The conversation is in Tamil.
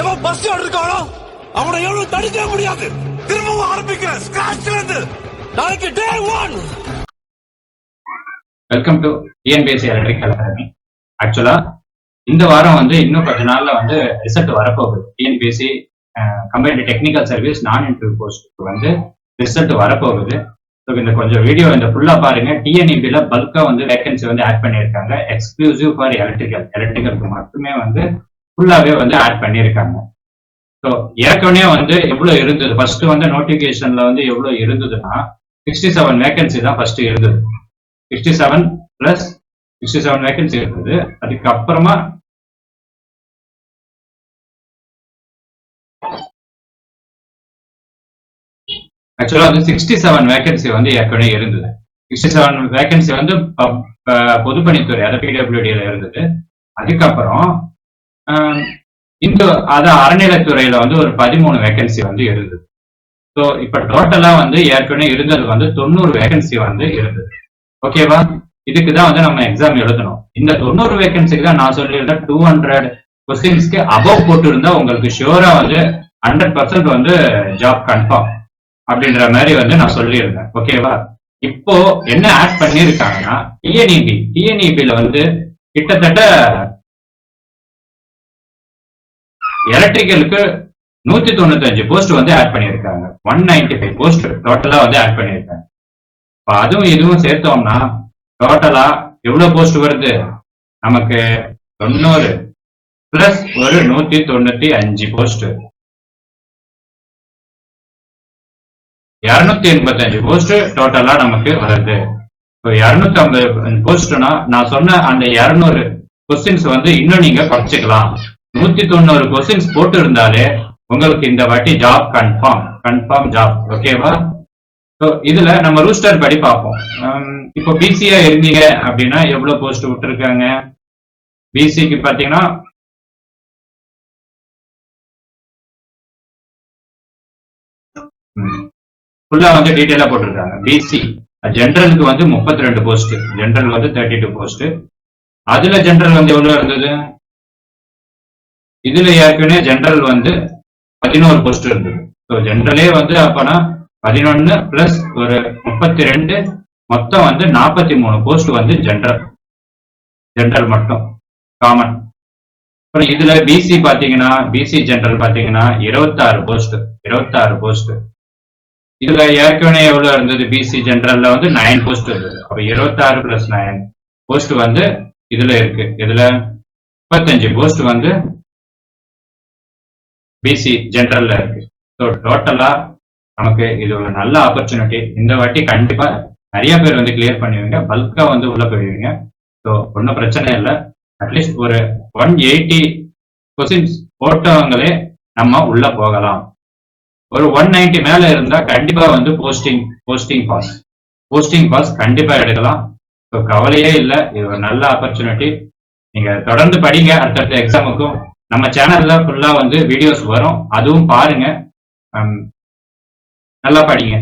எவன் பஸ் இருக்கானோ அவனை எவ்வளவு தடுக்க முடியாது. திரும்பவும் ஆரம்பிக்கிறேன் ஸ்கிராச்ல இருந்து. நாளைக்கு டே 1. Welcome to TNPSC electrical academy. ஆக்சுவலா இந்த வாரம் வந்து இன்னும் கொஞ்ச நாள்ல வந்து ரிசல்ட் வரப்போகுது. டிஎன்பிஎஸ்சி கம்பைன்டு டெக்னிக்கல் சர்வீஸ் நான் இன்டர்வியூ போஸ்ட்டுக்கு வந்து ரிசல்ட் வரப்போகுது. ஸோ இந்த கொஞ்சம் வீடியோ இந்த ஃபுல்லா பாருங்க. டிஎன்இபில பல்கா வந்து வேகன்சி வந்து ஆட் பண்ணியிருக்காங்க. எக்ஸ்க்ளூசிவ் ஃபார் எலக்ட்ரிக்கலுக்கு மட்டுமே வந்து ஃபுல்லாவே வந்து ஆட் பண்ணியிருக்காங்க. ஸோ ஏற்கனவே வந்து எவ்வளவு இருந்தது, ஃபர்ஸ்ட் வந்து நோட்டிபிகேஷன்ல வந்து எவ்வளவு இருந்ததுன்னா 67 வேகன்சி தான் ஃபர்ஸ்ட் இருந்தது. 67 பிளஸ் 67 வேகன்சி இருந்தது. அதுக்கப்புறமா ஆக்சுவலா வந்து 67 வேகன்சி வந்து ஏற்கனவே இருந்தது. 67 வேகன்சி வந்து பொதுப்பணித்துறை அதாவது பிடபிள்யூடியில இருந்தது. அதுக்கப்புறம் இந்த அறநிலைத்துறையில வந்து ஒரு 13 வேகன்சி வந்து இருந்தது. ஸோ இப்ப டோட்டலா வந்து ஏற்கனவே இருந்தது வந்து 90 வேகன்சி வந்து இருந்தது. ஓகேவா? இதுக்குதான் வந்து நம்ம எக்ஸாம் எழுதணும். இந்த 90 வேகன்சிக்கு தான் நான் சொல்லியிருந்தேன் 200 கொஸ்டின்ஸ்க்கு அபவ் போட்டு இருந்தா உங்களுக்கு ஷியூரா வந்து 100% வந்து ஜாப் கன்ஃபார்ம் அப்படின்ற மாதிரி வந்து நான் சொல்லியிருந்தேன். ஓகேவா? இப்போ என்ன ஆட் பண்ணிருக்காங்கன்னா டிஎன்இபில வந்து கிட்டத்தட்ட எலக்ட்ரிக்கலுக்கு 195 போஸ்ட் வந்து ஆட் பண்ணியிருக்காங்க. 195 போஸ்ட் டோட்டலா வந்து ஆட் பண்ணியிருக்காங்க. இப்போ அதுவும் இதுவும் சேர்த்தோம்னா டோட்டலா எவ்வளவு போஸ்ட் வருது நமக்கு? 90 பிளஸ் ஒரு 195 போஸ்ட், 285 போஸ்ட் டோட்டலா நமக்கு வருது. 250 போஸ்ட்னா நான் சொன்ன அந்த 200 கொஸ்டின்ஸ் வந்து இன்னும் நீங்க குறைச்சிக்கலாம். 190 கொஸ்டின்ஸ் போட்டு இருந்தாலே உங்களுக்கு இந்த வாட்டி ஜாப் கன்ஃபார்ம் ஜாப். ஓகேவா? இதுல நம்ம ரூஸ்டர் படி பார்ப்போம். இப்போ பிசியா இருந்தீங்க அப்படின்னா எவ்வளவு போஸ்ட் விட்டுருக்காங்க? பிசிக்கு பாத்தீங்கன்னா ஃபுல்லா வந்து டீடைலா போட்டிருக்காங்க. பிசி ஜெனரலுக்கு வந்து 32 போஸ்ட், ஜெனரல் வந்து 32 போஸ்ட். அதுல ஜெனரல் வந்து எவ்வளவு இருந்தது? இதுல ஏற்கனவே ஜெனரல் வந்து 11 போஸ்ட் இருந்தது. ஸோ ஜெனரலே வந்து அப்பனா 11 பிளஸ் ஒரு 32 மொத்தம் வந்து 43 போஸ்ட் வந்து ஜெனரல் மட்டும் காமன். அப்புறம் இதுல பிசி பாத்தீங்கன்னா பிசி ஜெனரல் பாத்தீங்கன்னா 26 போஸ்ட். இதுல ஏற்கனவே எவ்வளவு இருந்தது? பிசி ஜெனரல்ல வந்து 9 போஸ்ட் இருந்தது. அப்ப 26 பிளஸ் 9 போஸ்ட் வந்து இதுல இருக்கு. இதுல 35 போஸ்ட் வந்து பிசி ஜெனரல்ல இருக்கு. ஸோ டோட்டலா நமக்கு இது ஒரு நல்ல ஆப்பர்ச்சுனிட்டி. இந்த வாட்டி கண்டிப்பா நிறைய பேர் வந்து கிளியர் பண்ணுவீங்க, பல்கா வந்து உள்ள போயிடுவீங்க. ஸோ ஒன்றும் பிரச்சனை இல்லை. அட்லீஸ்ட் ஒரு 180 கொஸ்டின்ஸ் போட்டவங்களே நம்ம உள்ள போகலாம். ஒரு 190 மேல இருந்தா கண்டிப்பா வந்து போஸ்டிங் பாஸ் கண்டிப்பா எடுக்கலாம். ஸோ கவலையே இல்லை. இது ஒரு நல்ல ஆப்பர்ச்சுனிட்டி. நீங்க தொடர்ந்து படிங்க. அடுத்தடுத்த எக்ஸாமுக்கும் நம்ம சேனல்ல ஃபுல்லா வந்து வீடியோஸ் வரும், அதுவும் பாருங்க. நல்லா படிங்க.